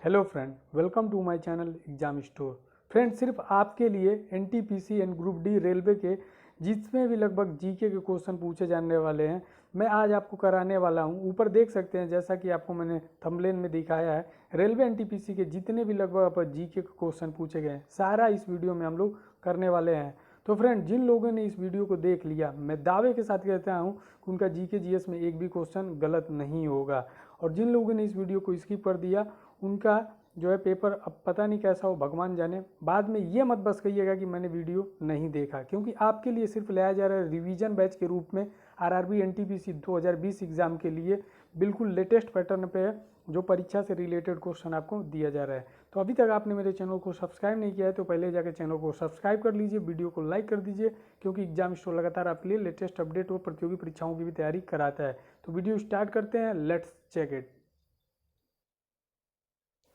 Hello friend, welcome to my channel exam store. Friend, सिर्फ आपके लिए NTPC and group D railway के जिसमें भी लगभग जीके के क्वेश्चन पूछे जाने वाले हैं मैं आज आपको कराने वाला हूं। ऊपर देख सकते हैं, जैसा कि आपको मैंने थंबनेल में दिखाया है, रेलवे एनटीपीसी के जितने भी लगभग जीके के क्वेश्चन पूछे गए हैं सारा इस वीडियो में हम लोग करने वाले हैं। तो फ्रेंड, जिन लोगों ने इस वीडियो को देख लिया, मैं दावे के साथ कहता हूँ कि उनका जीके जीएस में एक भी क्वेश्चन गलत नहीं होगा। और जिन लोगों ने इस वीडियो को स्किप कर दिया उनका जो है पेपर अब पता नहीं कैसा हो, भगवान जाने। बाद में ये मत बस कहिएगा कि मैंने वीडियो नहीं देखा, क्योंकि आपके लिए सिर्फ लाया जा रहा है रिवीजन बैच के रूप में आरआरबी एनटीपीसी 2020 एग्जाम के लिए बिल्कुल लेटेस्ट पैटर्न पे है, जो परीक्षा से रिलेटेड क्वेश्चन आपको दिया जा रहा है। तो अभी तक आपने मेरे चैनल को सब्सक्राइब नहीं किया है तो पहले जाकर चैनल को सब्सक्राइब कर लीजिए, वीडियो को लाइक कर दीजिए, क्योंकि एग्जाम स्टोर लगातार आपके लिए लेटेस्ट अपडेट और प्रतियोगी परीक्षाओं की भी तैयारी कराता है। तो वीडियो स्टार्ट करते हैं, लेट्स चेक इट।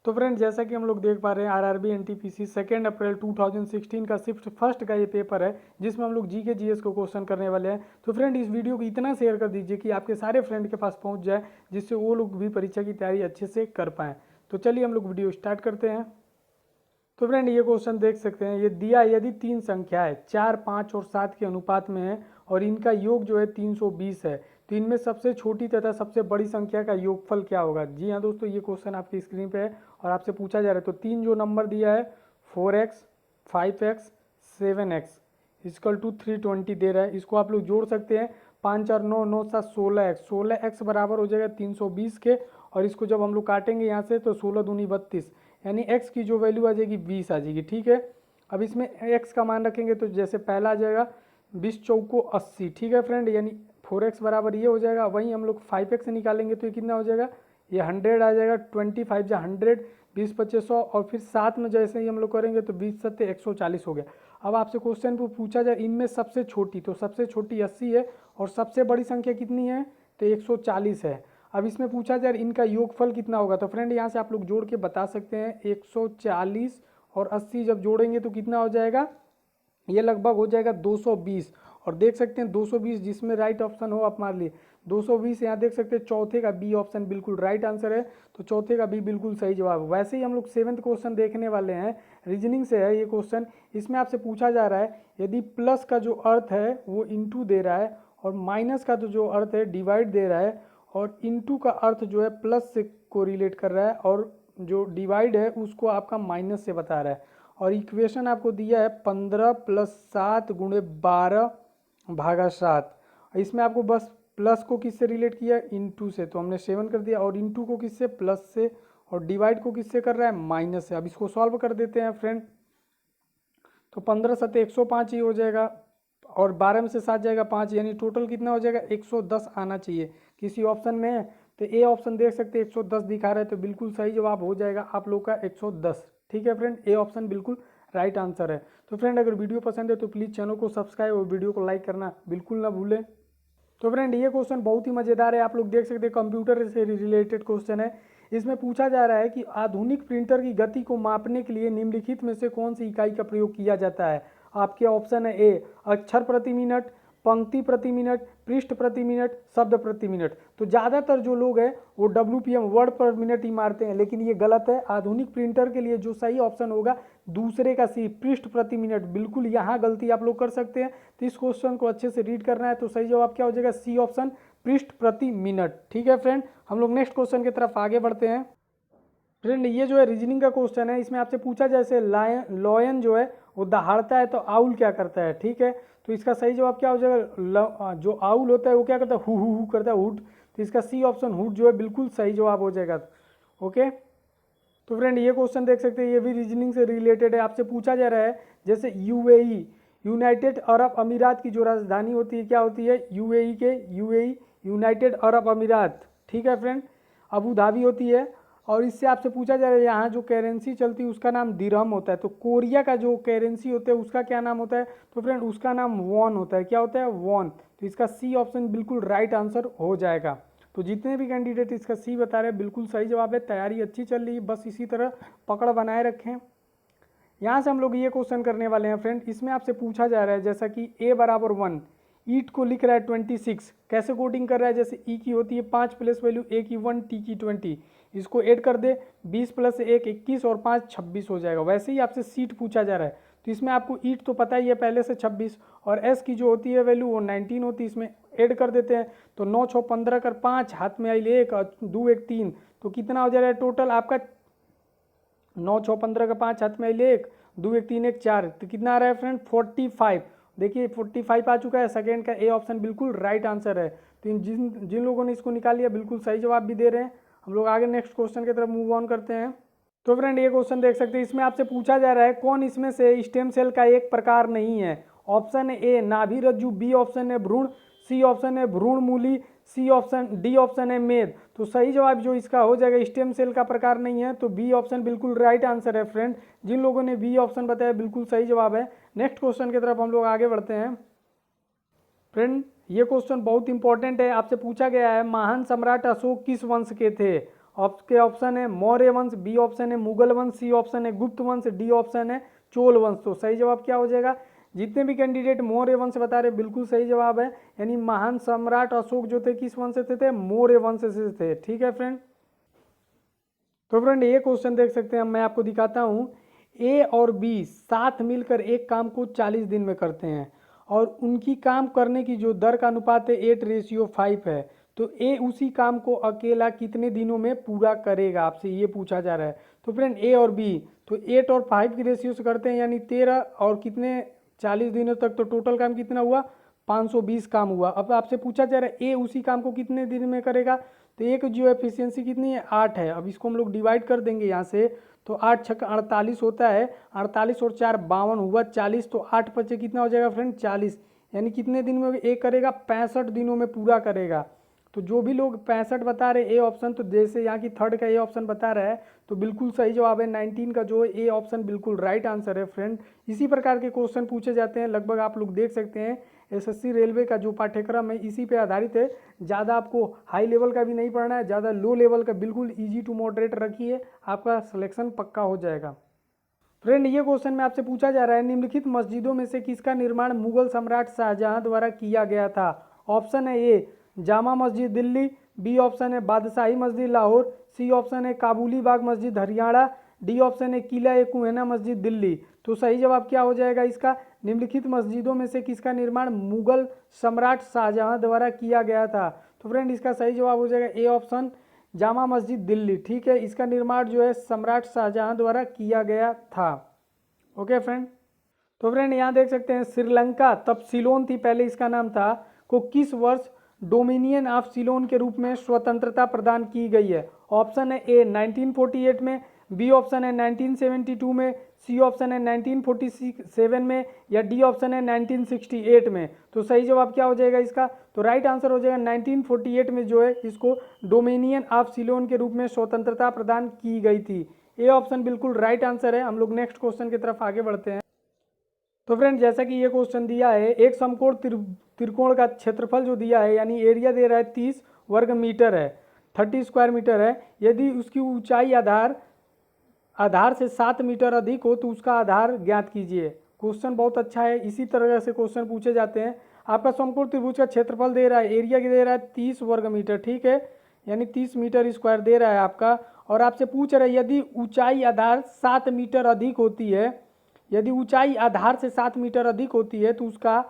तो फ्रेंड, जैसा कि हम लोग देख पा रहे हैं, आरआरबी एनटीपीसी 2 अप्रैल 2016 का शिफ्ट फर्स्ट का ये पेपर है, जिसमें हम लोग जीके जीएस को क्वेश्चन करने वाले हैं। तो फ्रेंड, इस वीडियो को इतना शेयर कर दीजिए कि आपके सारे फ्रेंड के पास पहुंच जाए, जिससे वो लोग भी परीक्षा की तैयारी अच्छे से कर पाएँ। तो चलिए हम लोग वीडियो स्टार्ट करते हैं। तो फ्रेंड, ये क्वेश्चन देख सकते हैं, ये दिया यदि तीन संख्याएं 4, 5 और 7 के अनुपात में है और इनका योग जो है 320 है, तो इनमें सबसे छोटी तथा सबसे बड़ी संख्या का योगफल क्या होगा। जी हाँ दोस्तों, ये क्वेश्चन आपकी स्क्रीन पे है और आपसे पूछा जा रहा है। तो तीन जो नंबर दिया है 4x, 5x, 7x equal to 320 दे रहा है। इसको आप लोग जोड़ सकते हैं, 5 4 9 9 7 16x, 16x बराबर हो जाएगा 320 के। और इसको जब हम लोग काटेंगे यहाँ से तो 16 दूनी 32, यानी x की जो वैल्यू आ जाएगी 20 आ जाएगी। ठीक है, अब इसमें x का मान रखेंगे तो जैसे पहला आ जाएगा 20 चौको 80। ठीक है फ्रेंड, यानी 4x बराबर ये हो जाएगा। वहीं हम लोग 5x से निकालेंगे तो ये कितना हो जाएगा, ये 100 आ जाएगा। 25 जा 100, 20 25 100, और फिर साथ में जैसे ही हम लोग करेंगे तो 20 7 140 हो गया। अब आपसे क्वेश्चन को पूछा जाए इनमें सबसे छोटी, तो सबसे छोटी 80 है और सबसे बड़ी संख्या कितनी है, तो 140 है। अब इसमें पूछा जाए इनका योगफल कितना होगा, तो फ्रेंड यहाँ से आप लोग जोड़ के बता सकते हैं। 140 और 80 जब जोड़ेंगे तो कितना हो जाएगा, ये लगभग हो जाएगा 220। और देख सकते हैं 220 जिसमें राइट ऑप्शन हो आप मान लिए 220। यहाँ देख सकते हैं चौथे का बी ऑप्शन बिल्कुल राइट आंसर है, तो चौथे का बी बिल्कुल सही जवाब। वैसे ही हम लोग 7th क्वेश्चन देखने वाले हैं, रीजनिंग से है ये क्वेश्चन। इसमें आपसे पूछा जा रहा है यदि प्लस का जो अर्थ है वो इंटू दे रहा है और माइनस का तो जो अर्थ है डिवाइड दे रहा है, और इनटू का अर्थ जो है प्लस से कोरिलेट कर रहा है और जो डिवाइड है उसको आपका माइनस से बता रहा है। और इक्वेशन आपको दिया है 15 + 7 × 12 भागा 7। इसमें आपको बस प्लस को किससे रिलेट किया, इनटू से, तो हमने 7 कर दिया। और इनटू को किससे, प्लस से, और डिवाइड को किससे कर रहा है, माइनस से। अब इसको सॉल्व कर देते हैं फ्रेंड, तो 15 7 105 ही हो जाएगा और 12 में से 7 जाएगा 5, यानी टोटल कितना हो जाएगा 110 आना चाहिए। किसी ऑप्शन में है तो ए ऑप्शन देख सकते हैं 110 दिखा रहा है, तो बिल्कुल सही जवाब हो जाएगा आप लोग का 110। ठीक है फ्रेंड, ए ऑप्शन बिल्कुल राइट आंसर है। तो फ्रेंड, अगर वीडियो पसंद है तो प्लीज़ चैनल को सब्सक्राइब और वीडियो को लाइक करना बिल्कुल ना भूलें। तो फ्रेंड, ये क्वेश्चन बहुत ही मज़ेदार है, आप लोग देख सकते हैं कंप्यूटर से रिलेटेड क्वेश्चन है। इसमें पूछा जा रहा है कि आधुनिक प्रिंटर की गति को मापने के लिए निम्नलिखित में से कौन सी इकाई का प्रयोग किया जाता है। आपके ऑप्शन है ए अक्षर प्रति मिनट, पंक्ति प्रति मिनट, पृष्ठ प्रति मिनट, शब्द प्रति मिनट। तो ज़्यादातर जो लोग हैं वो WPM वर्ड पर मिनट ही मारते हैं, लेकिन ये गलत है। आधुनिक प्रिंटर के लिए जो सही ऑप्शन होगा दूसरे का सी, पृष्ठ प्रति मिनट। बिल्कुल यहाँ गलती आप लोग कर सकते हैं, तो इस क्वेश्चन को अच्छे से रीड करना है। तो सही जवाब क्या हो जाएगा, सी ऑप्शन, पृष्ठ प्रति मिनट। ठीक है फ्रेंड, हम लोग नेक्स्ट क्वेश्चन की तरफ आगे बढ़ते हैं। फ्रेंड, ये जो है रीजनिंग का क्वेश्चन है, इसमें आपसे पूछा जैसे लॉयन जो है वो दहाड़ता है तो आउल क्या करता है। ठीक है, तो इसका सही जवाब क्या हो जाएगा, जो आउल होता है वो क्या करता है, हु करता है, हुड। तो इसका सी ऑप्शन हुड जो है बिल्कुल सही जवाब हो जाएगा। ओके, तो फ्रेंड, ये क्वेश्चन देख सकते हैं, ये भी रीजनिंग से रिलेटेड है। आपसे पूछा जा रहा है जैसे यूएई, यूनाइटेड अरब अमीरात की जो राजधानी होती है क्या होती है, यूएई यूनाइटेड अरब अमीरात। ठीक है फ्रेंड, अबू धाबी होती है। और इससे आपसे पूछा जा रहा है यहाँ जो करेंसी चलती है उसका नाम दिरहम होता है। तो कोरिया का जो करेंसी होता है उसका क्या नाम होता है, तो फ्रेंड उसका नाम वॉन होता है। क्या होता है, वॉन। तो इसका सी ऑप्शन बिल्कुल राइट आंसर हो जाएगा। तो जितने भी कैंडिडेट इसका सी बता रहे हैं बिल्कुल सही जवाब है। तैयारी अच्छी चल रही है, बस इसी तरह पकड़ बनाए रखें। यहाँ से हम लोग ये क्वेश्चन करने वाले हैं फ्रेंड। इसमें आपसे पूछा जा रहा है जैसा कि a बराबर 1, ईट को लिख रहा है 26, कैसे कोडिंग कर रहा है, जैसे ई की होती है 5 प्लस वैल्यू a की 1, t की 20, इसको ऐड कर दे, 20 + 1 21 और 5 26 हो जाएगा। वैसे ही आपसे सीट पूछा जा रहा है तो इसमें आपको ईट तो पता ही है पहले से 26 और एस की जो होती है वैल्यू वो 19 होती है, इसमें ऐड कर देते हैं। तो 9 6 15 कर 5, हाथ में आई 1 और 2 1 3, तो कितना हो जा रहा है टोटल आपका 9 6 15 का 5, हाथ में आई 1 2 1 3 1 4, तो कितना आ रहा है फ्रेंड 45। देखिए 45 आ चुका है, सेकेंड का ए ऑप्शन बिल्कुल राइट आंसर है। तो जिन जिन लोगों ने इसको निकाल लिया बिल्कुल सही जवाब भी दे रहे हैं। हम लोग आगे नेक्स्ट क्वेश्चन की तरफ मूव ऑन करते हैं। तो फ्रेंड ये क्वेश्चन देख सकते हैं, इसमें आपसे पूछा जा रहा है कौन इसमें से स्टेम सेल का एक प्रकार नहीं है। ऑप्शन है ए नाभि रज्जु, बी ऑप्शन है भ्रूण, सी ऑप्शन है भ्रूण मूली, डी ऑप्शन है मेद। तो सही जवाब जो इसका हो जाएगा स्टेम सेल का प्रकार नहीं है, तो बी ऑप्शन बिल्कुल राइट आंसर है फ्रेंड। जिन लोगों ने बी ऑप्शन बताया बिल्कुल सही जवाब है। नेक्स्ट क्वेश्चन की तरफ हम लोग आगे बढ़ते हैं। फ्रेंड ये क्वेश्चन बहुत इंपॉर्टेंट है, आपसे पूछा गया है महान सम्राट अशोक किस वंश के थे। आपके ऑप्शन है मौर्य वंश, बी ऑप्शन है मुगल वंश, सी ऑप्शन है गुप्त वंश, डी ऑप्शन है चोल वंश। तो सही जवाब क्या हो जाएगा, जितने भी कैंडिडेट मौर्य वंश बता रहे बिल्कुल सही जवाब है, यानी महान सम्राट अशोक जो थे किस वंश से थे, मौर्य वंश से थे। ठीक है फ्रेंड। तो फ्रेंड ये क्वेश्चन देख सकते हैं, मैं आपको दिखाता हूँ। ए और बी साथ मिलकर एक काम को 40 दिन में करते हैं और उनकी काम करने की जो दर का अनुपात है 8:5 है। तो ए उसी काम को अकेला कितने दिनों में पूरा करेगा, आपसे ये पूछा जा रहा है। तो फ्रेंड ए और बी तो 8 और 5 की रेशियो से करते हैं, यानी 13 और कितने 40 दिनों तक, तो टोटल काम कितना हुआ 520 काम हुआ। अब आपसे पूछा जा रहा है ए उसी काम को कितने दिन में करेगा, तो एक जो एफिशिएंसी कितनी है 8 है। अब इसको हम लोग डिवाइड कर देंगे यहाँ से, तो 8 छक्का 48 होता है, 48 और 4 52 हुआ 40, तो 8 बचे कितना हो जाएगा फ्रेंड 40, यानी कितने दिन में एक करेगा 65 दिनों में पूरा करेगा। तो जो भी लोग 65 बता रहे ए ऑप्शन, तो जैसे यहाँ की थर्ड का ए ऑप्शन बता रहा है तो बिल्कुल सही जवाब है। 19 का जो ए ऑप्शन बिल्कुल राइट आंसर है फ्रेंड। इसी प्रकार के क्वेश्चन पूछे जाते हैं, लगभग आप लोग देख सकते हैं एसएससी रेलवे का जो पाठ्यक्रम है इसी पे आधारित है। ज़्यादा आपको हाई लेवल का भी नहीं पढ़ना है, ज़्यादा लो लेवल का, बिल्कुल ईजी टू मॉडरेट रखिए, आपका सिलेक्शन पक्का हो जाएगा। फ्रेंड ये क्वेश्चन में आपसे पूछा जा रहा है निम्नलिखित मस्जिदों में से किसका निर्माण मुगल सम्राट शाहजहां द्वारा किया गया था। ऑप्शन है ए जामा मस्जिद दिल्ली, बी ऑप्शन है बादशाही मस्जिद लाहौर, सी ऑप्शन है काबुली बाग मस्जिद हरियाणा, डी ऑप्शन है किला ए कुहना मस्जिद दिल्ली। तो सही जवाब क्या हो जाएगा इसका, निम्नलिखित मस्जिदों में से किसका निर्माण मुगल सम्राट शाहजहां द्वारा किया गया था। तो फ्रेंड इसका सही जवाब हो जाएगा ए ऑप्शन जामा मस्जिद दिल्ली। ठीक है, इसका निर्माण जो है सम्राट शाहजहां द्वारा किया गया था। Okay friend. तो फ्रेंड यहाँ देख सकते हैं श्रीलंका, तब सिलोन थी पहले इसका नाम था, को किस वर्ष डोमिनियन ऑफ सिलोन के रूप में स्वतंत्रता प्रदान की गई है। ऑप्शन है ए 1948 में, बी ऑप्शन है 1972 में, सी ऑप्शन है 1947 में, या डी ऑप्शन है 1968 में। तो सही जवाब क्या हो जाएगा इसका, तो राइट आंसर हो जाएगा 1948 में जो है इसको डोमिनियन ऑफ सिलोन के रूप में स्वतंत्रता प्रदान की गई थी। ए ऑप्शन बिल्कुल राइट आंसर है। हम लोग नेक्स्ट क्वेश्चन की तरफ आगे बढ़ते हैं। तो फ्रेंड जैसा कि ये क्वेश्चन दिया है, एक समकोण त्रिकोण का क्षेत्रफल जो दिया है, यानी एरिया दे रहा है 30 वर्ग मीटर है, 30 स्क्वायर मीटर है। यदि उसकी ऊंचाई आधार से 7 मीटर अधिक हो तो उसका आधार ज्ञात कीजिए। क्वेश्चन बहुत अच्छा है, इसी तरह से क्वेश्चन पूछे जाते हैं। आपका समकोण त्रिभुज का क्षेत्रफल दे रहा है, एरिया दे रहा है 30 वर्ग मीटर, ठीक है, यानी 30 मीटर स्क्वायर दे रहा है आपका, और आपसे पूछ रहा है यदि ऊंचाई आधार 7 मीटर अधिक होती है, यदि ऊंचाई आधार से 7 मीटर अधिक होती है तो उसका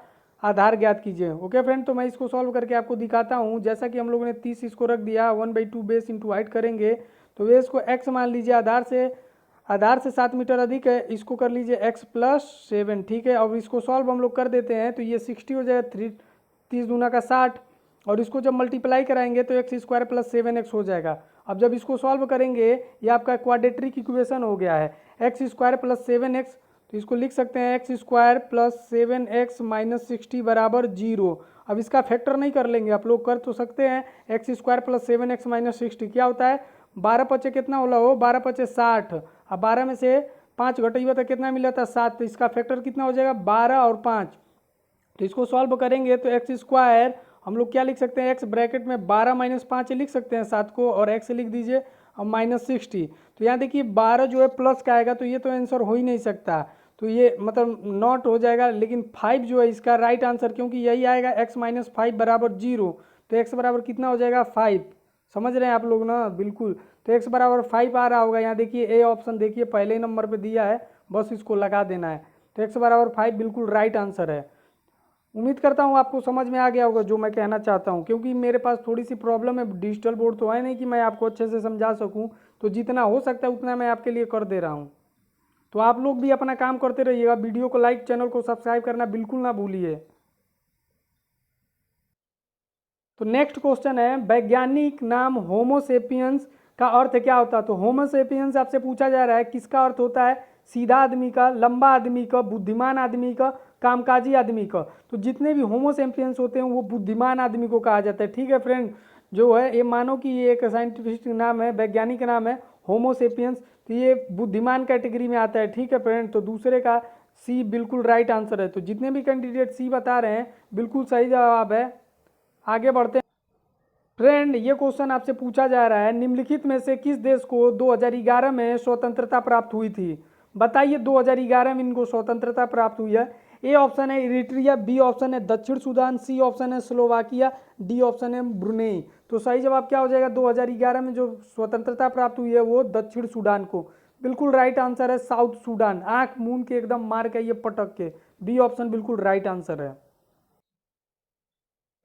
आधार ज्ञात कीजिए। ओके फ्रेंड, तो मैं इसको सॉल्व करके आपको दिखाता हूँ। जैसा कि हम लोगों ने 30 इसको रख दिया, 1/2 बेस इंटू हाइट करेंगे, तो बेस को x मान लीजिए, आधार से 7 मीटर अधिक है, इसको कर लीजिए x + 7, ठीक है। अब इसको सॉल्व हम लोग कर देते हैं, तो ये 60 हो जाएगा, 30 दूना का 60, और इसको जब मल्टीप्लाई कराएंगे तो x² + 7x हो जाएगा। अब जब इसको सॉल्व करेंगे, ये आपका क्वाड्रेटिक इक्वेशन हो गया है, x² + 7x, तो इसको लिख सकते हैं x² + 7x - 60 = 0। अब इसका फैक्टर नहीं कर लेंगे, आप लोग कर तो सकते हैं, x² + 7x - 60 क्या होता है, 12 पचे कितना होला हो, 12 पचे 60, अब 12 में से 5 घटाइए तो कितना मिला था 7, तो इसका फैक्टर कितना हो जाएगा 12 और 5। तो इसको सॉल्व करेंगे तो x² हम लोग क्या लिख सकते हैं, x ब्रैकेट में 12 - 5 लिख सकते हैं 7 को, और x लिख दीजिए अब -60। तो यहाँ देखिए 12 जो है प्लस का आएगा, तो ये तो आंसर हो ही नहीं सकता, तो ये मतलब नॉट हो जाएगा। लेकिन 5 जो है इसका राइट आंसर, क्योंकि यही आएगा x - 5 = 0, तो x बराबर कितना हो जाएगा 5। समझ रहे हैं आप लोग ना, बिल्कुल। तो x बराबर 5 आ रहा होगा। यहाँ देखिए ए ऑप्शन देखिए पहले ही नंबर पे दिया है, बस इसको लगा देना है। तो x बराबर 5 बिल्कुल राइट आंसर है। उम्मीद करता हूँ आपको समझ में आ गया होगा जो मैं कहना चाहता हूँ, क्योंकि मेरे पास थोड़ी सी प्रॉब्लम है, डिजिटल बोर्ड तो है नहीं कि मैं आपको अच्छे से समझा सकूँ, तो जितना हो सकता है उतना मैं आपके लिए कर दे रहा हूँ। तो आप लोग भी अपना काम करते रहिएगा, वीडियो को लाइक, चैनल को सब्सक्राइब करना बिल्कुल ना भूलिए। तो नेक्स्ट क्वेश्चन है, वैज्ञानिक नाम होमोसेपियंस का अर्थ क्या होता है? तो होमोसेपियंस आपसे पूछा जा रहा है किसका अर्थ होता है? सीधा आदमी का, लंबा आदमी का, बुद्धिमान आदमी का, कामकाजी आदमी का। तो जितने भी होमोसेपियंस होते हैं वो बुद्धिमान आदमी को कहा जाता है। ठीक है फ्रेंड, जो है ये मानो कि ये एक साइंटिफिक नाम है, वैज्ञानिक नाम है होमोसेपियंस, तो ये बुद्धिमान कैटेगरी में आता है। ठीक है फ्रेंड, तो दूसरे का सी बिल्कुल राइट आंसर है। तो जितने भी कैंडिडेट सी बता रहे हैं बिल्कुल सही जवाब है। आगे बढ़ते हैं फ्रेंड, ये क्वेश्चन आपसे पूछा जा रहा है, निम्नलिखित में से किस देश को 2011 में स्वतंत्रता प्राप्त हुई थी? बताइए 2011 में इनको स्वतंत्रता प्राप्त हुई है। ए ऑप्शन है इरिट्रिया, बी ऑप्शन है दक्षिण सूडान, सी ऑप्शन है स्लोवाकिया, डी ऑप्शन है ब्रुनेई। तो सही जवाब क्या हो जाएगा? 2011 में जो स्वतंत्रता प्राप्त हुई है वो दक्षिण सूडान को। बिल्कुल राइट आंसर है साउथ सूडान। आंख मूंद के एकदम मार के ये पटक के, बी ऑप्शन बिल्कुल राइट आंसर है।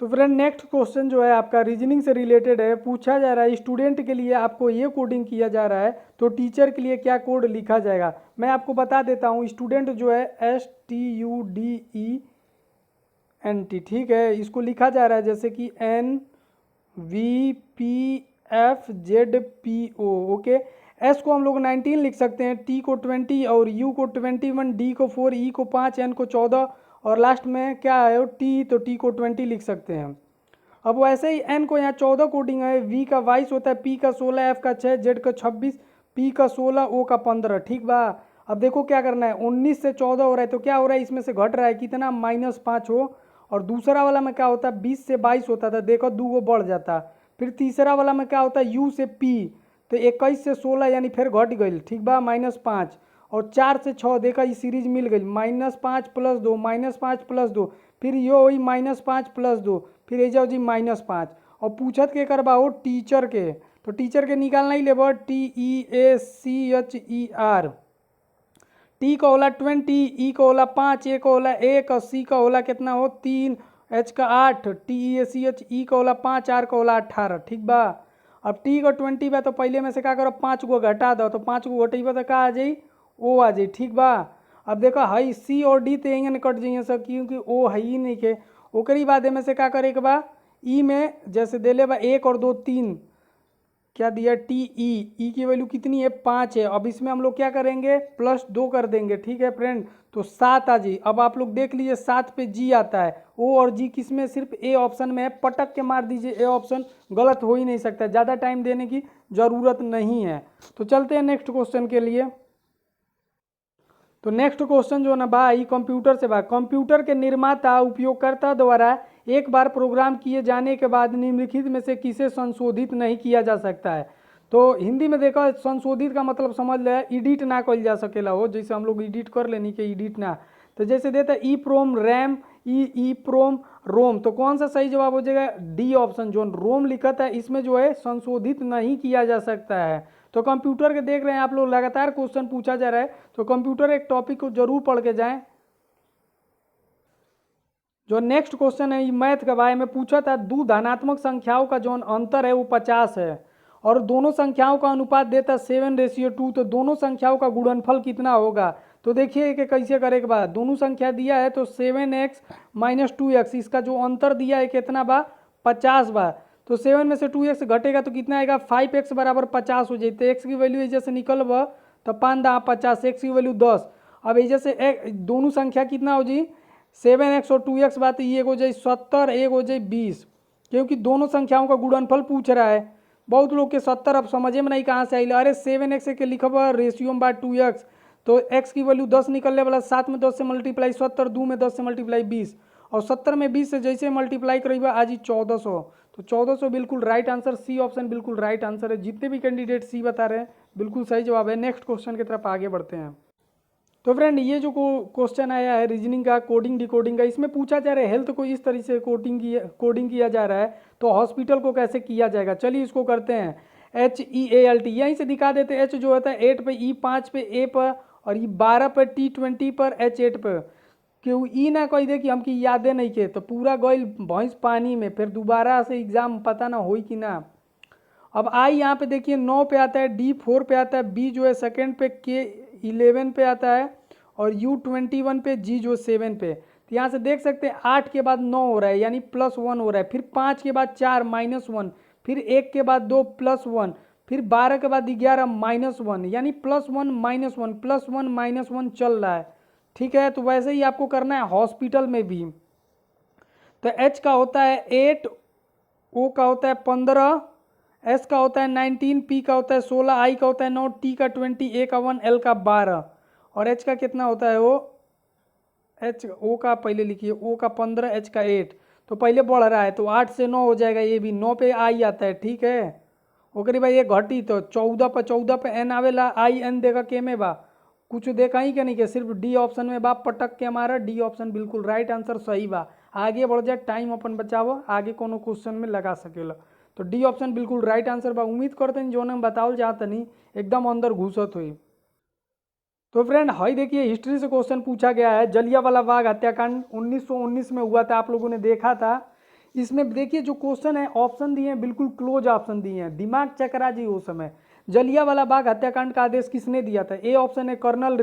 तो फ्रेंड नेक्स्ट क्वेश्चन जो है आपका रीजनिंग से रिलेटेड है। पूछा जा रहा है स्टूडेंट के लिए आपको ये कोडिंग किया जा रहा है, तो टीचर के लिए क्या कोड लिखा जाएगा? मैं आपको बता देता हूँ, स्टूडेंट जो है STUDENT, ठीक है, इसको लिखा जा रहा है जैसे कि NVPFZPO। ओके, एस को हम लोग 19 लिख सकते हैं, टी को 20 और यू को 21, डी को 4, ई को 5, एन को 14 और लास्ट में क्या है टी, तो टी को 20 लिख सकते हैं। अब वैसे ही एन को यहाँ 14 कोडिंग है, वी का 22 होता है, पी का 16, एफ का 6, जेड का 26, पी का 16, ओ का 15। ठीक बा, अब देखो क्या करना है, 19 से 14 हो रहा है तो क्या हो रहा है, इसमें से घट रहा है कितना, -5 हो। और दूसरा वाला में क्या होता है, 20 से 22 होता था, देखो 2 गो बढ़ जाता। फिर तीसरा वाला में क्या होता है, यू से पी, तो 21 से 16 यानी फिर घट गई। ठीक बा, -5 और 4 से 6 देखा ये सीरीज मिल गई, -5 + 2, -5 + 2, फिर यो हुई -5 + 2, फिर ए जाओ जी -5। और पूछत के करवाओ टीचर के, तो टीचर के निकालना ही लेबर, TEACHER। टी का होला 20, ई का होला 5, ए का होला 1 और सी का होला कितना हो 3, एच का 8, TEACH, ई का होला 5, आर का होला 18। ठीक बा, अब टी का 20 बा तो पहले में से क्या करो 5 गो घटा दो, तो 5 गो घटेबा तो का आ जाई, ओ आ जाई। ठीक बा, अब देखो हई सी और डी तो यहीं कट जाइए सब, क्योंकि ओ है ही नहीं के। ओकरी बाद में से क्या करे के बा, ई में जैसे दे ले बा 1 और 2 3, क्या दिया TE, की वैल्यू कितनी है 5 है। अब इसमें हम लोग क्या करेंगे, +2 कर देंगे। ठीक है फ्रेंड, तो 7 आ जी। अब आप लोग देख लीजिए 7 पे जी आता है, ओ और जी किस में, सिर्फ ए ऑप्शन में है, पटक के मार दीजिए, ए ऑप्शन गलत हो ही नहीं सकता, ज़्यादा टाइम देने की ज़रूरत नहीं है। तो चलते हैं नेक्स्ट क्वेश्चन के लिए। तो नेक्स्ट क्वेश्चन जो ना भाई कंप्यूटर से, कंप्यूटर के निर्माता उपयोगकर्ता द्वारा एक बार प्रोग्राम किए जाने के बाद निम्नलिखित में से किसे संशोधित नहीं किया जा सकता है? तो हिंदी में देखो संशोधित का मतलब समझ ले, एडिट ना कल जा सकेला हो, जैसे हम लोग एडिट कर लेनी कि एडिट ना, तो जैसे देता है ई प्रोम रैम, ई प्रोम रोम। तो कौन सा सही जवाब हो जाएगा, डी ऑप्शन, जो रोम लिखा था इसमें जो है संशोधित नहीं किया जा सकता है। तो कंप्यूटर के देख रहे हैं आप लोग, लगातार क्वेश्चन पूछा जा रहा है, तो कंप्यूटर एक टॉपिक को जरूर पढ़ के जाएं। जो नेक्स्ट क्वेश्चन है मैथ के बारे में पूछा था, दो धनात्मक संख्याओं का जो अंतर है वो 50 है और दोनों संख्याओं का अनुपात देता 7:2, तो दोनों संख्याओं का गुणनफल कितना होगा? तो देखिए कि कैसे करे के बाद, दोनों संख्या दिया है तो 7x - 2x, इसका जो अंतर दिया है कितना बा, 50 बा। तो 7 में से 2x घटेगा तो कितना आएगा, 5x बराबर 50 हो जाए। एक्स की वैल्यू जैसे निकलब तो 5 × 50, एक्स की वैल्यू 10। अब जैसे दोनों संख्या कितना हो जी, 7x और 2x बात, ये हो जाए 70, एक हो जाए 20, क्योंकि दोनों संख्याओं का गुणनफल पूछ रहा है। बहुत लोग के 70 अब समझे में नहीं कहाँ से आई, अरे 7x के लिखब रेशियो में 2x, तो x की वैल्यू 10 निकलने वाला, 7 में 10 से मल्टीप्लाई 70, 2 में 10 से मल्टीप्लाई 20 और 70 में 20 से जैसे मल्टीप्लाई करेगा आज ही 1400। तो 1400 बिल्कुल राइट आंसर, सी ऑप्शन बिल्कुल राइट आंसर है। जितने भी कैंडिडेट सी बता रहे हैं बिल्कुल सही जवाब है। नेक्स्ट क्वेश्चन की तरफ आगे बढ़ते हैं। तो फ्रेंड ये जो क्वेश्चन आया है रीजनिंग का, कोडिंग डिकोडिंग का, इसमें पूछा जा रहा है हेल्थ को इस तरीके से कोडिंग किया जा रहा है, तो हॉस्पिटल को कैसे किया जाएगा? चलिए इसको करते हैं। HEALT, यहीं से दिखा देते। H जो होता है 8 पे, E 5 पे, A पर, और ये 12 पर, T 20 पर, H 8 पर। क्यों ई ना कही दे कि हमकी यादें नहीं के, तो पूरा गइल भैंस पानी में, फिर दोबारा से एग्जाम पता ना होई कि ना। अब आई यहाँ पे देखिए 9 पे आता है, D 4 पे आता है, B जो है सेकंड पे, K 11 पे आता है, और U 21 पे, G जो 7 पे। तो यहाँ से देख सकते हैं 8 के बाद 9 हो रहा है यानी +1 हो रहा है, फिर 5 के बाद 4 -1, फिर 1 के बाद 2 +1, फिर 12 के बाद 11 -1, यानी +1 -1 +1 -1 चल रहा है। ठीक है, तो वैसे ही आपको करना है हॉस्पिटल में भी। तो H का होता है 8, O का होता है 15, S का होता है 19, P का होता है 16, I का होता है 9, T का 20, A का 1, L का 12, और H का कितना होता है वो, H O का पहले लिखिए, O का 15, H का 8, तो पहले बढ़ रहा है तो 8 से 9 हो जाएगा, ये भी 9 पे I आता है। ठीक है, ओकरी भाई ये घटी तो 14 पे N आवेला, आई N देगा के में बा, कुछ देखा ही क्या नहीं कि सिर्फ डी ऑप्शन में बा पटक के हमारा, डी ऑप्शन बिल्कुल राइट आंसर सही बा। आगे बढ़ जाए, टाइम अपन बचावो, आगे कोनो क्वेश्चन में लगा सकेला, तो डी ऑप्शन बिल्कुल राइट आंसर बा। उम्मीद करते हैं जो हम बताओ चाहते नहीं एकदम अंदर घुसत हुई। तो फ्रेंड हई देखिए हिस्ट्री से क्वेश्चन पूछा गया है, जलियांवाला बाग हत्याकांड 1919 में हुआ था, आप लोगों ने देखा था। इसमें देखिए जो क्वेश्चन है ऑप्शन दिए हैं बिल्कुल क्लोज ऑप्शन दिए हैं, दिमाग चकरा जी उस समय। जलियांवाला बाग हत्याकांड का आदेश किसने दिया था? ए ऑप्शन है कर्नल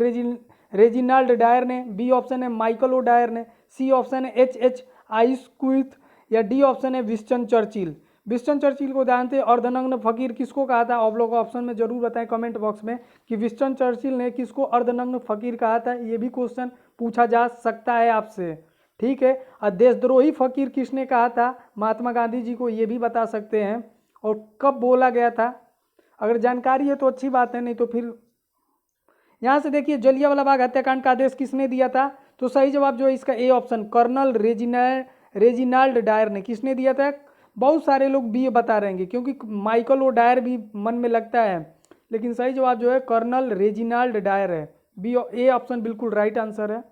रेजिनाल्ड डायर ने, बी ऑप्शन है माइकल ओ डायर ने, सी ऑप्शन है H आइसक्विथ, या डी ऑप्शन है विंस्टन चर्चिल। विंस्टन चर्चिल को जानते हैं? अर्धनग्न फकीर किसको कहा था? आप लोग ऑप्शन में जरूर बताएं कमेंट बॉक्स में कि विंस्टन चर्चिल ने किसको अर्धनग्न फकीर कहा था। ये भी क्वेश्चन पूछा जा सकता है आपसे। ठीक है, और देशद्रोही फकीर किसने कहा था? महात्मा गांधी जी को, ये भी बता सकते हैं, और कब बोला गया था। अगर जानकारी है तो अच्छी बात है, नहीं तो फिर यहाँ से देखिए जलियांवाला बाग हत्याकांड का आदेश किसने दिया था? तो सही जवाब जो है इसका A option colonel Reginald Dyer ने। किसने दिया था? बहुत सारे लोग बी बता रहेंगे क्योंकि माइकल ओ डायर भी मन में लगता है, लेकिन सही जवाब जो है कर्नल रेजिनाल्ड डायर है। बी ए ऑप्शन बिल्कुल राइट आंसर है।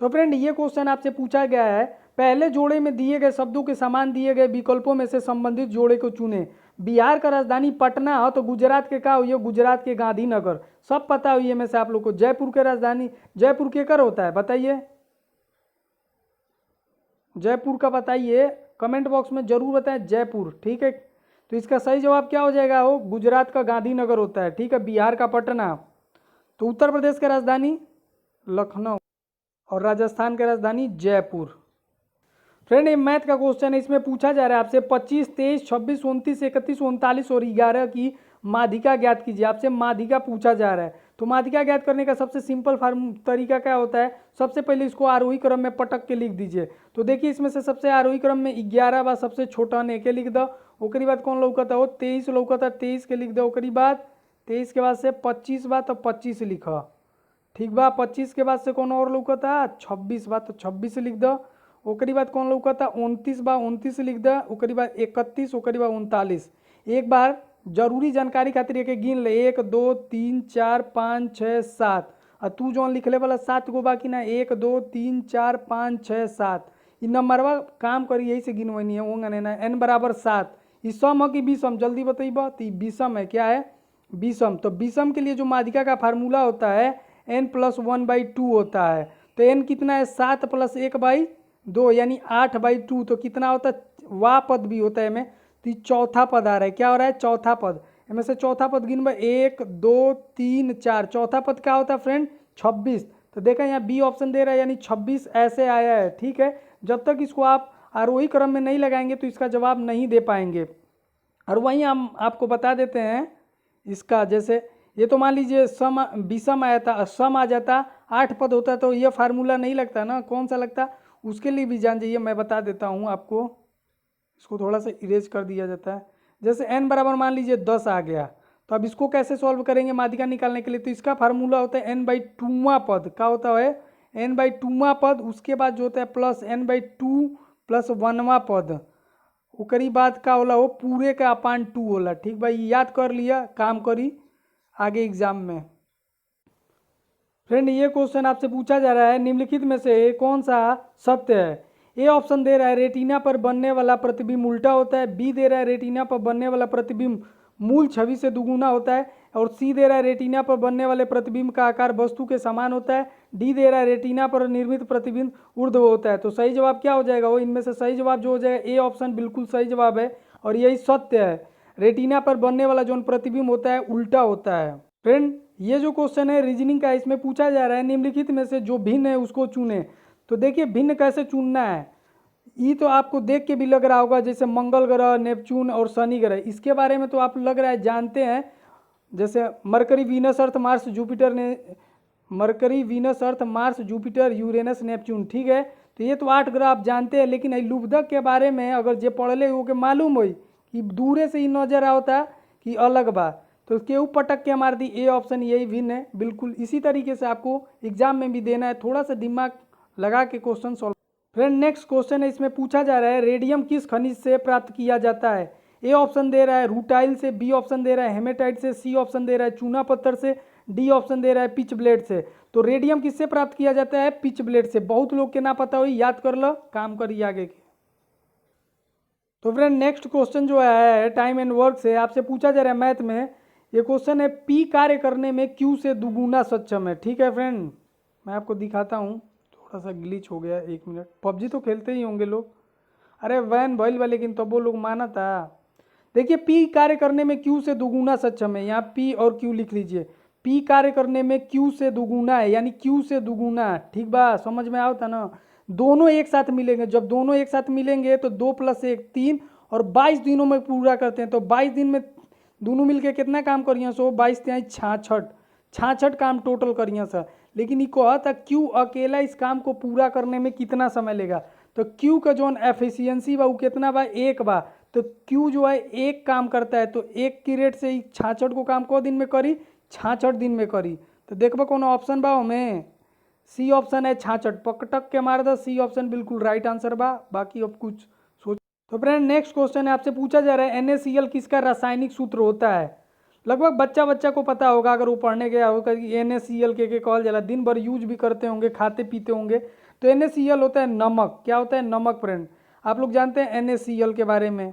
तो फ्रेंड ये क्वेश्चन आपसे पूछा गया है, पहले जोड़े में दिए गए शब्दों के समान दिए गए विकल्पों में से संबंधित जोड़े को चुने। बिहार का राजधानी पटना हो तो गुजरात के का हुई? गुजरात के गांधीनगर, सब पता हुई है में से आप लोग को। जयपुर के राजधानी, जयपुर के कर होता है बताइए, जयपुर का बताइए, कमेंट बॉक्स में जरूर बताएं जयपुर। ठीक है, तो इसका सही जवाब क्या हो जाएगा? वो गुजरात का गांधीनगर होता है। ठीक है, बिहार का पटना। तो उत्तर प्रदेश का राजधानी लखनऊ, और राजस्थान की राजधानी जयपुर। फ्रेंड ये मैथ का क्वेश्चन है, इसमें पूछा जा रहा है आपसे 25, 23, 26, 29, 31, 39 और 11 की माध्यिका ज्ञात कीजिए। आपसे माध्यिका पूछा जा रहा है, तो माध्यिका ज्ञात करने का सबसे सिंपल तरीका क्या होता है? सबसे पहले इसको आरोही क्रम में पटक के लिख दीजिए। तो देखिए इसमें से सबसे आरोही क्रम में 11 बा सबसे छोटा ने के लिख दो, ओकरी बाद कौन लौकता हो? 23 लौकता, 23 के लिख दो, ओकरी बाद 23 के बाद से 25 बा तो 25 लिखा। ठीक बा, 25 के बाद से कौन और लौकता? 26 बा तो 26 लिख दो, ओकरी बाद कौन लौकता? 29 बा 29 लिख दो, ओकरी बाद 31, ओकरी बाद 39। एक बार जरूरी जानकारी खातिर एक गिन ले, 1 2 3 4 5 6 7, और तू जो लिखले वाला 7 गो बाकी ना, 1 2 3 4 5 6 7, इ नंबरवा काम करी यही से गिनवनी है। ओंगने ना n बराबर 7, ई सम है कि विषम? जल्दी बताइए, तो ई विषम है। क्या है? विषम। तो विषम के लिए जो माध्यिका का फार्मूला होता है n+1/2 होता है। तो n कितना है? 7 + 1/2 यानी 8/2। तो कितना होता है? वाह पद भी होता है में, तो चौथा पद आ रहा है। क्या हो रहा है? चौथा पद। इनमें से चौथा पद गिन 1 2 3 4, चौथा पद क्या होता है फ्रेंड? 26। तो देखा यहाँ बी ऑप्शन दे रहा है यानी 26 ऐसे आया है। ठीक है, जब तक इसको आप आरोही क्रम में नहीं लगाएंगे तो इसका जवाब नहीं दे पाएंगे। और वहीं हम आपको बता देते हैं इसका, जैसे ये तो मान लीजिए सम विषम आया था, सम आ जाता, 8 पद होता तो ये फार्मूला नहीं लगता ना, कौन सा लगता? उसके लिए भी जान जाइए, मैं बता देता हूँ आपको। इसको थोड़ा सा इरेज कर दिया जाता है। जैसे n बराबर मान लीजिए 10 आ गया, तो अब इसको कैसे सॉल्व करेंगे माध्यिका निकालने के लिए? तो इसका फार्मूला होता है n/2वां पद। क्या होता है? n/2वां पद। उसके बाद जो होता है प्लस n/2 + 1वां पद, ओकरी बाद का होला वो पूरे का अपान 2 होला। ठीक भाई, याद कर लिया, काम करी आगे एग्जाम में। फ्रेंड ये क्वेश्चन आपसे पूछा जा रहा है, निम्नलिखित में से कौन सा सत्य है? ए ऑप्शन दे रहा है रेटिना पर बनने वाला प्रतिबिंब उल्टा होता है, बी दे रहा है रेटिना पर बनने वाला प्रतिबिंब मूल छवि से दुगुना होता है। और सी दे रहा है रेटिना पर बनने वाले प्रतिबिंब का आकार वस्तु के समान होता है। डी दे रहा है रेटिना पर निर्मित प्रतिबिंब ऊर्ध्व होता है। तो सही जवाब क्या हो जाएगा, वो इनमें से सही जवाब जो हो जाएगा ए ऑप्शन बिल्कुल सही जवाब है और यही सत्य है। रेटिना पर बनने वाला जो प्रतिबिंब होता है उल्टा होता है। फ्रेंड ये जो क्वेश्चन है रीजनिंग का, इसमें पूछा जा रहा है निम्नलिखित में से जो भिन्न है उसको चुने। तो देखिए भिन्न कैसे चुनना है, ये तो आपको देख के भी लग रहा होगा जैसे मंगल ग्रह, नेपच्यून और शनि ग्रह, इसके बारे में तो आप लग रहा है जानते हैं। जैसे मरकरी, वीनस, अर्थ, मार्स, जुपिटर ने मरकरी, वीनस, अर्थ, मार्स, जुपिटर, यूरेनस, नेपच्यून, ठीक है। तो ये तो 8 ग्रह आप जानते हैं, लेकिन लुब्धक के बारे में अगर जे पढ़ले हो के मालूम हो कि दूरे से ही नजर आता कि अलग बा, तो केहू पटक के मार दी, ए ऑप्शन यही भिन्न है बिल्कुल। इसी तरीके से आपको एग्जाम में भी देना है, थोड़ा सा दिमाग लगा के question solve. Friend next question है, इसमें पूछा जा रहा है रेडियम किस खनिज से प्राप्त किया जाता है। ए ऑप्शन दे रहा है रूटाइल से, बी ऑप्शन दे रहा है हेमेटाइट से, सी ऑप्शन दे रहा है चूना पत्थर से, डी ऑप्शन दे रहा है पिच ब्लेड से। तो रेडियम किससे प्राप्त किया जाता है, पिच ब्लेड से। बहुत लोग के ना पता हो, याद कर लो, काम करिए आगे के। तो फ्रेंड नेक्स्ट क्वेश्चन जो है टाइम एंड वर्क से आपसे पूछा जा रहा है मैथ में। ये क्वेश्चन है पी कार्य करने में क्यू से दुगुना सक्षम है। ठीक है फ्रेंड, मैं आपको दिखाता हूँ, थोड़ा सा ग्लिच हो गया, 1 मिनट। पबजी तो खेलते ही होंगे लोग, अरे वैन भइल बा, लेकिन तब वो लोग माना था। देखिए पी कार्य करने में क्यू से दुगुना सक्षम है, यहाँ पी और क्यू लिख लीजिए। पी कार्य करने में क्यू से दुगुना है, यानी क्यू से दुगुना, ठीक बा, समझ में आओ था ना। दोनों एक साथ मिलेंगे, जब दोनों एक साथ मिलेंगे तो 2 + 1 3, और 22 दिनों में पूरा करते हैं। तो 22 दिन में दोनों मिलके कितना काम करिए सो, 22 × 66, 66 काम टोटल करिए सर। लेकिन ये कहा था क्यू अकेला इस काम को पूरा करने में कितना समय लेगा। तो क्यू का जो एफिशिएंसी बा वो कितना बा, 1 बा। तो क्यू जो है 1 काम करता है, तो 1 की रेट से ही 66 को काम को दिन में करी, 66 दिन में करी। तो देखबो कौन ऑप्शन बा हमें, सी ऑप्शन है 66, पकटक के मार दो, सी ऑप्शन बिल्कुल राइट आंसर बा। बाकी अब कुछ सोच। तो फ्रेंड नेक्स्ट क्वेश्चन है, आपसे पूछा जा रहा है NaCl किसका रासायनिक सूत्र होता है। लगभग बच्चा को पता होगा, अगर वो पढ़ने गया होगा कि NaCl के कहल जाला, दिन भर यूज भी करते होंगे, खाते पीते होंगे। तो NaCl होता है नमक। क्या होता है, नमक। फ्रेंड आप लोग जानते हैं NaCl के बारे में,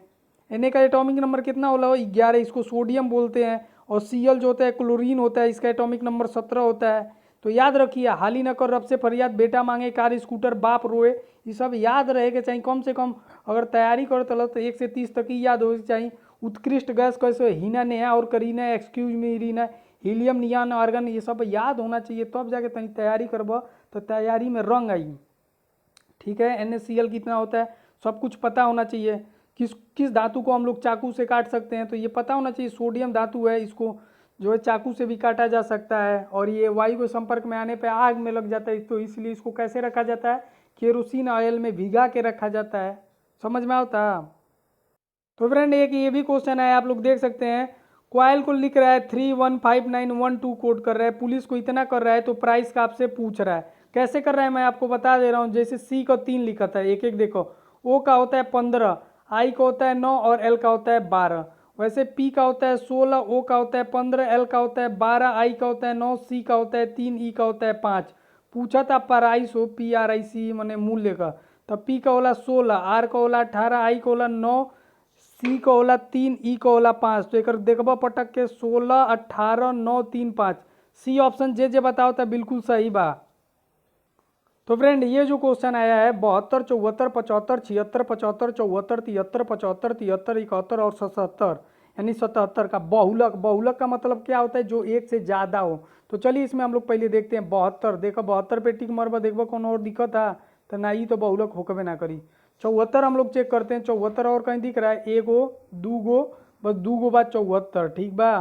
Na का एटॉमिक नंबर कितना होला, 11, इसको सोडियम बोलते हैं। और Cl जो होता है क्लोरीन होता है, इसका एटॉमिक नंबर 17 होता है। तो याद रखिए, हाली न कर रब से फरियाद, बेटा मांगे कार स्कूटर, बाप रोए, ये सब याद रहे के चाहिए। कम से कम अगर तैयारी करो तो 1 से 30 तक ही याद हो चाहिए। उत्कृष्ट गैस कैसे, हीना, नेहा और Kareena, excuse me Reena, helium, neon, argon, ये सब याद होना चाहिए, तब तो जाके तनी तैयारी करब तो तैयारी में रंग आई। ठीक है, NaCl कितना होता है सब कुछ पता होना चाहिए। किस किस धातु को हम लोग चाकू से काट सकते हैं, तो ये पता होना चाहिए। सोडियम धातु है, इसको जो है चाकू से भी काटा जा सकता है। और ये वायु के संपर्क में आने पे आग में लग जाता है, तो इसलिए इसको कैसे रखा जाता है, केरोसिन ऑयल में भिगा के रखा जाता है। समझ में आता। तो फ्रेंड एक ये भी क्वेश्चन है, आप लोग देख सकते हैं। कॉयल को लिख रहा है 315912 कोड कर रहा है, पुलिस को इतना कर रहा है, तो प्राइस का आपसे पूछ रहा है। कैसे कर रहा है मैं आपको बता दे रहा हूँ। जैसे सी का 3 लिखा था, एक एक देखो। ओ का होता है 15, आई का होता है 9 और एल का होता है 12। वैसे पी का होता है 16, ओ का होता है 15, एल का होता है 12, आई का होता है 9, सी का होता है 3, ई का होता है 5। पूछा था प्राइस हो, PRIC मैंने मूल्य का। तब पी का होला 16, आर का होला 18, आई का होला 9, सी का होला 3, ई का होला 5। तो एक देखबा पटक के 16, 18, 9, 3, 5। सी ऑप्शन जे जे बताओ था बिल्कुल सही बा। तो फ्रेंड ये जो क्वेश्चन आया है 72, 74, 75, 76, 75, 74, 73, 75, 73, 71 और 77, यानी 77 का बहुलक। बहुलक का मतलब क्या होता है, जो 1 से ज़्यादा हो। तो चलिए इसमें हम लोग पहले देखते हैं 72। देखो 72 पे टिक मरबा, देखबो कौन और दिक्कत है तो ना, ही तो बहुलक होकबे ना करी। 74 हम लोग चेक करते हैं, 74 और कहीं दिख रहा है, 1 गो 2 गो, बस 2 गो बाद 74, ठीक बा।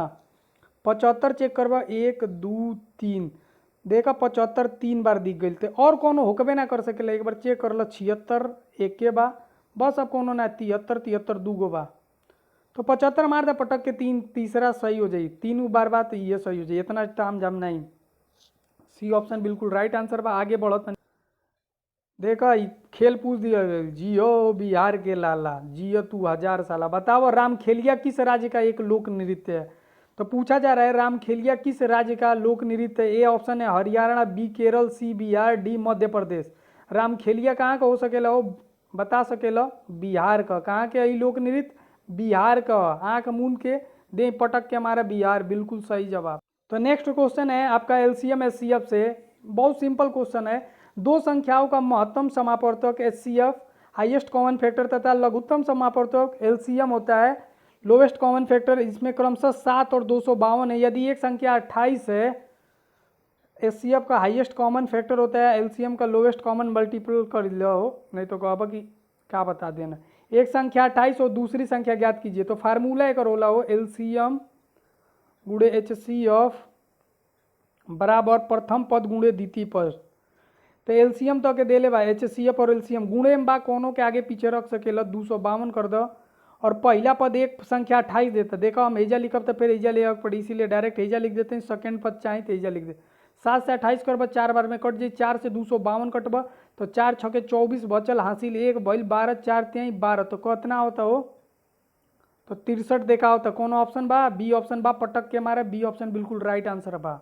75 चेक करबा, 1 2 3, देखा 75 3 बार दिख गई थे, और कोनो होकबे ना कर सकेला। एक बार चेक कर लो, 76 1 के बा, बस अब कोनो ना, 73 73 2 गो बा। तो 75 मार दे पटक के 3, तीसरा सही हो जाए, 3 बार बात तो ये सही हो जाए, इतना टाइम जम नहीं। सी ऑप्शन बिल्कुल राइट आंसर बा। आगे बढ़त देखा, खेल पूछ दिया, जियो बिहार के लाला, जियो तू 1000 साला। बताओ रामखेलिया किस राज्य का एक लोक नृत्य है। तो पूछा जा रहा है रामखेलिया किस राज्य का लोक नृत्य है। ए ऑप्शन है हरियाणा, बी केरल, सी बिहार, डी मध्य प्रदेश। रामखेलिया कहाँ का हो सकेला, वो बता सकेला, बिहार का। कहाँ के ई लोक नृत्य, बिहार का। आँख मूंद के दे पटक के हमारा बिहार, बिल्कुल सही जवाब। तो नेक्स्ट क्वेश्चन है आपका एलसीएम एचसीएफ से, बहुत सिंपल क्वेश्चन है। दो संख्याओं का महत्तम समापवर्तक एचसीएफ हाईएस्ट कॉमन फैक्टर तथा लघुत्तम समापवर्तक एलसीएम होता है लोवेस्ट कॉमन फैक्टर, इसमें क्रमशः 7 और 252 है। यदि एक संख्या 28 है, एचसीएफ का हाईएस्ट कॉमन फैक्टर होता है, एलसीएम का लोवेस्ट कॉमन मल्टीपल कर लो, नहीं तो कहा कि क्या बता देना। एक संख्या 28 और दूसरी संख्या ज्ञात कीजिए, तो फार्मूला एक रोला हो एलसीएम गुणे एचसीएफ बराबर प्रथम पद गुणे द्वितीय पद। तो एलसीएम तो के दे ले भाई, एचसीएफ और एलसीएम गुणे में बा कोनो के आगे पीछे रख सकेला, 252 कर दो। और पहला पद एक संख्या 28 देता, देखो हम एजा लिखब तो फिर एजा ले पड़ी, इसीलिए डायरेक्ट एजा लिख देते हैं। सेकंड पद चाहे तो एजा लिख दे। 7 से 28 करब 4 बार में कट जाए, 4 से 252 कटब तो 4 छके 24 बचल, हासिल 1 भइल 12, 4 3 12, तो कितना होता हो, तो 63 देखा होता। कौन ऑप्शन बा, बी ऑप्शन बा, पटक के मारे बी ऑप्शन बिल्कुल राइट आंसर बा।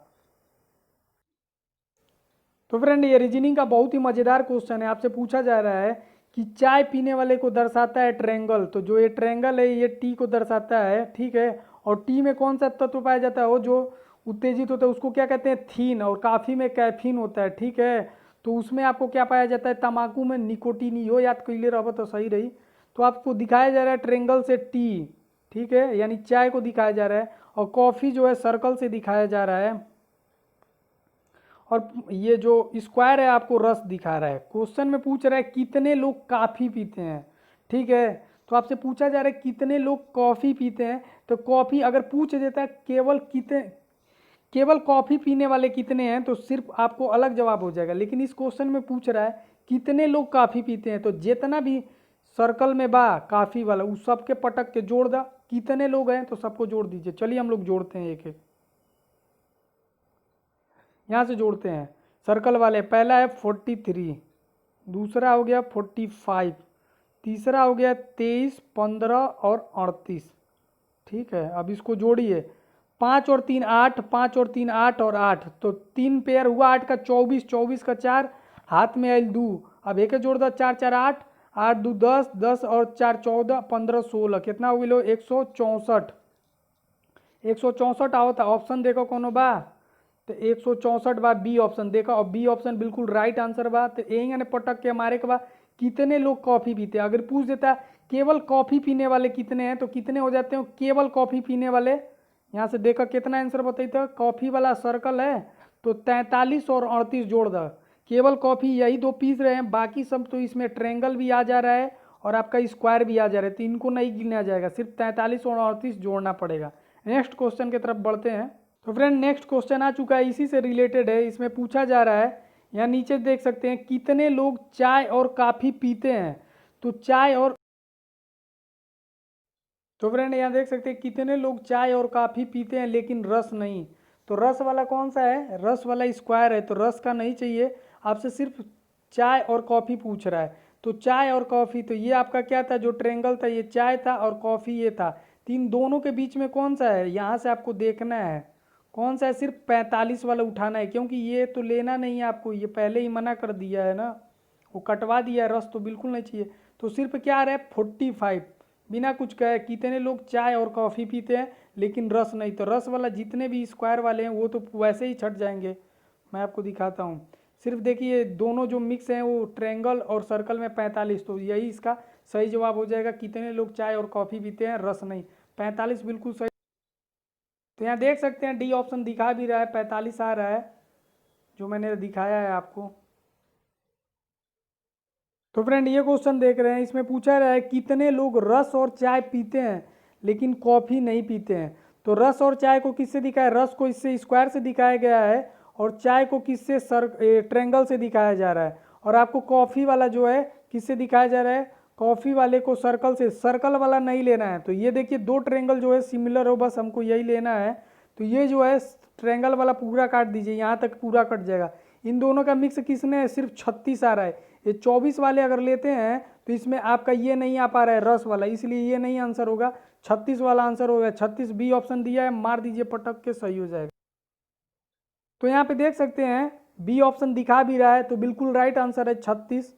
तो फ्रेंड ये रीजनिंग का बहुत ही मजेदार क्वेश्चन है। आपसे पूछा जा रहा है कि चाय पीने वाले को दर्शाता है ट्रायंगल, तो जो ये ट्रायंगल है ये टी को दर्शाता है, ठीक है। और टी में कौन सा तत्व पाया जाता है, वो जो उत्तेजित होता है उसको क्या कहते हैं, थीन। और काफ़ी में कैफीन होता है, ठीक है। तो उसमें आपको क्या पाया जाता है, तम्बाकू में निकोटीन, हो याद कैले रहो तो सही रही। तो आपको दिखाया जा रहा है ट्रायंगल से टी, ठीक है, यानी चाय को दिखाया जा रहा है। और कॉफ़ी जो है सर्कल से दिखाया जा रहा है। और ये जो स्क्वायर है आपको रस दिखा रहा है। क्वेश्चन में पूछ रहा है कितने लोग कॉफ़ी पीते हैं, ठीक है। तो आपसे पूछा जा रहा है कितने लोग कॉफ़ी पीते हैं, तो कॉफ़ी अगर पूछ देता है केवल कॉफ़ी पीने वाले कितने हैं, तो सिर्फ आपको अलग जवाब हो जाएगा। लेकिन इस क्वेश्चन में पूछ रहा है कितने लोग कॉफ़ी पीते हैं, तो जितना भी सर्कल में बा काफ़ी वाला उस सबके पटक के जोड़ दा, कितने लोग हैं तो सबको जोड़ दीजिए। चलिए हम लोग जोड़ते हैं एक एक, यहाँ से जोड़ते हैं। सर्कल वाले पहला है 43, दूसरा हो गया 45, तीसरा हो गया 23, 15 और 38, ठीक है। अब इसको जोड़िए, 5 और 3 8, 5 और 3 8 और 8, तो 3 पेयर हुआ 8 का 24, 24 का 4, हाथ में आयल 2, अब एक जोड़ दो, 4 4 8, 8 2 10, 10 और 4 14, 15 16, कितना हो गया 164। 164 आओ था, ऑप्शन देखो कोनो बा, तो 164 बा बी ऑप्शन देखो, और बी ऑप्शन बिल्कुल राइट आंसर बा। तो यही पटक के हमारे के बाद कितने लोग कॉफ़ी पीते हैं, अगर पूछ देता केवल कॉफ़ी पीने वाले कितने हैं, तो कितने हो जाते हैं केवल कॉफ़ी पीने वाले। यहाँ से देखो कितना आंसर बताइए, कॉफ़ी वाला सर्कल है तो 43 और 38 जोड़ दो। केवल कॉफ़ी यही दो पीस रहे हैं, बाकी सब तो इसमें ट्रायंगल भी आ जा रहा है और आपका स्क्वायर भी आ जा रहा है, तो इनको नहीं गिना जाएगा, सिर्फ 43 और 38 जोड़ना पड़ेगा। नेक्स्ट क्वेश्चन की तरफ बढ़ते हैं। तो फ्रेंड नेक्स्ट क्वेश्चन आ चुका है, इसी से रिलेटेड है। इसमें पूछा जा रहा है, यहाँ नीचे देख सकते हैं कितने लोग चाय और कॉफ़ी पीते हैं, तो चाय और, तो फ्रेंड यहाँ देख सकते हैं कितने लोग चाय और कॉफ़ी पीते हैं लेकिन रस नहीं। तो रस वाला कौन सा है, रस वाला स्क्वायर है, तो रस का नहीं चाहिए आपसे, सिर्फ चाय और कॉफ़ी पूछ रहा है। तो चाय और कॉफ़ी, तो ये आपका क्या था, जो ट्रायंगल था ये चाय था और कॉफ़ी ये था। तीन दोनों के बीच में कौन सा है, यहाँ से आपको देखना है कौन सा है, सिर्फ 45 वाला उठाना है, क्योंकि ये तो लेना नहीं है आपको, ये पहले ही मना कर दिया है ना, वो कटवा दिया है, रस तो बिल्कुल नहीं चाहिए। तो सिर्फ क्या आ रहा है 45, बिना कुछ कहे कितने लोग चाय और कॉफ़ी पीते हैं लेकिन रस नहीं। तो रस वाला जितने भी स्क्वायर वाले हैं वो तो वैसे ही छट जाएंगे, मैं आपको दिखाता हूँ। सिर्फ देखिए दोनों जो मिक्स हैं वो ट्रायंगल और सर्कल में 45, तो यही इसका सही जवाब हो जाएगा, कितने लोग चाय और कॉफ़ी पीते हैं रस नहीं। 45 बिल्कुल सही। तो यहाँ देख सकते हैं डी ऑप्शन दिखा भी रहा है, 45 आ रहा है जो मैंने दिखाया है आपको। तो फ्रेंड ये क्वेश्चन देख रहे हैं, इसमें पूछा रहा है कितने लोग रस और चाय पीते हैं लेकिन कॉफ़ी नहीं पीते हैं। तो रस और चाय को किससे दिखाया, रस को इससे स्क्वायर से दिखाया गया है और चाय को किससे ट्रायंगल से दिखाया जा रहा है। और आपको कॉफ़ी वाला जो है किससे दिखाया जा रहा है, कॉफ़ी वाले को सर्कल से, सर्कल वाला नहीं लेना है। तो ये देखिए दो ट्रायंगल जो है सिमिलर हो, बस हमको यही लेना है। तो ये जो है ट्रायंगल वाला पूरा काट दीजिए, यहाँ तक पूरा कट जाएगा। इन दोनों का मिक्स किसने है, सिर्फ 36 आ रहा है। ये 24 वाले अगर लेते हैं तो इसमें आपका ये नहीं आ पा रहा है रस वाला, इसलिए ये नहीं आंसर होगा, 36 वाला आंसर होगा। 36 बी ऑप्शन दिया है, मार दीजिए पटक के, सही हो जाएगा। तो यहाँ पे देख सकते हैं बी ऑप्शन दिखा भी रहा है, तो बिल्कुल राइट आंसर है 36।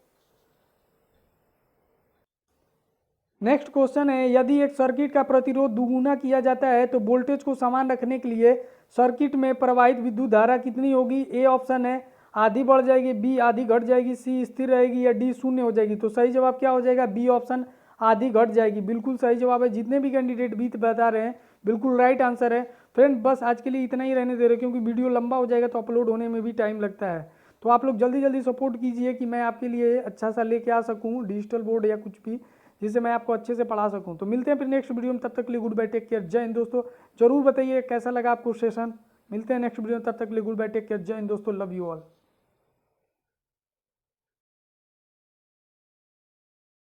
नेक्स्ट क्वेश्चन है, यदि एक सर्किट का प्रतिरोध दुगुना किया जाता है तो वोल्टेज को समान रखने के लिए सर्किट में प्रवाहित विद्युत धारा कितनी होगी? ए ऑप्शन है आधी बढ़ जाएगी, बी आधी घट जाएगी, सी स्थिर रहेगी या डी शून्य हो जाएगी। तो सही जवाब क्या हो जाएगा? बी ऑप्शन आधी घट जाएगी, बिल्कुल सही जवाब है। जितने भी कैंडिडेट बी बता रहे हैं बिल्कुल राइट आंसर है। फ्रेंड बस आज के लिए इतना ही रहने दे रहे, क्योंकि वीडियो लंबा हो जाएगा तो अपलोड होने में भी टाइम लगता है। तो आप लोग जल्दी जल्दी सपोर्ट कीजिए कि मैं आपके लिए अच्छा सा लेके आ सकूँ डिजिटल बोर्ड या कुछ भी, जिससे मैं आपको अच्छे से पढ़ा सकूं। तो मिलते हैं फिर नेक्स्ट वीडियो में, तब तक के लिए गुड बाय, टेक केयर, जय हिंद दोस्तों। जरूर बताइए कैसा लगा आपको सेशन। मिलते हैं नेक्स्ट वीडियो में, तब तक के लिए गुड बाय, टेक केयर, जय हिंद दोस्तों, लव यू ऑल।